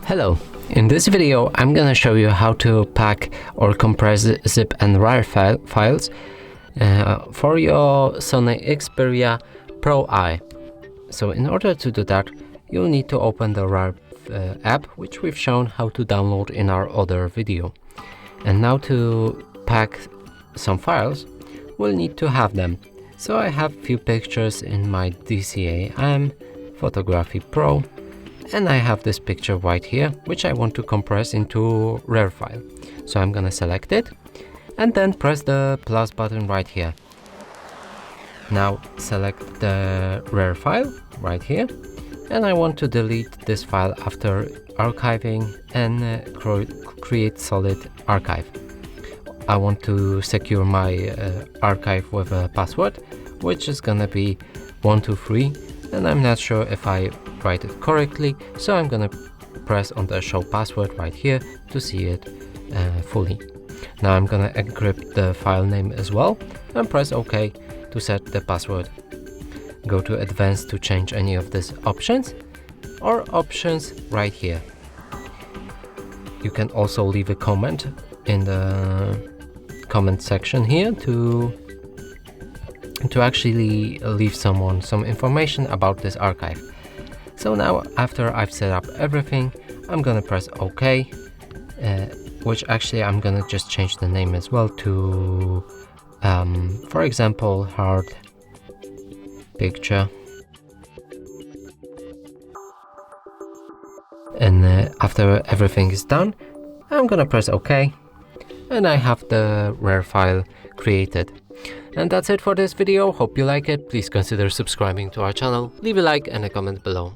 Hello, in this video I'm gonna show you how to pack or compress zip and RAR files for your SONY Xperia Pro-I. So in order to do that, you'll need to open the RAR app, which we've shown how to download in our other video. And now to pack some files, we'll need to have them. So I have few pictures in my DCAM Photography Pro, and I have this picture right here, which I want to compress into RAR file. So I'm gonna select it and then press the plus button right here. Now select the RAR file right here, and I want to delete this file after archiving and create solid archive. I want to secure my archive with a password, which is gonna be 123, and I'm not sure if I write it correctly, so I'm gonna press on the show password right here to see it fully. Now I'm gonna encrypt the file name as well and press OK to set the password. Go to advanced to change any of these options, or options right here. You can also leave a comment in the comment section here to actually leave someone some information about this archive. So now, after I've set up everything, I'm gonna press OK, which actually I'm gonna just change the name as well to, for example, hard picture. And after everything is done, I'm gonna press OK, and I have the RAR file created. And that's it for this video. Hope you like it. Please consider subscribing to our channel, leave a like and a comment below.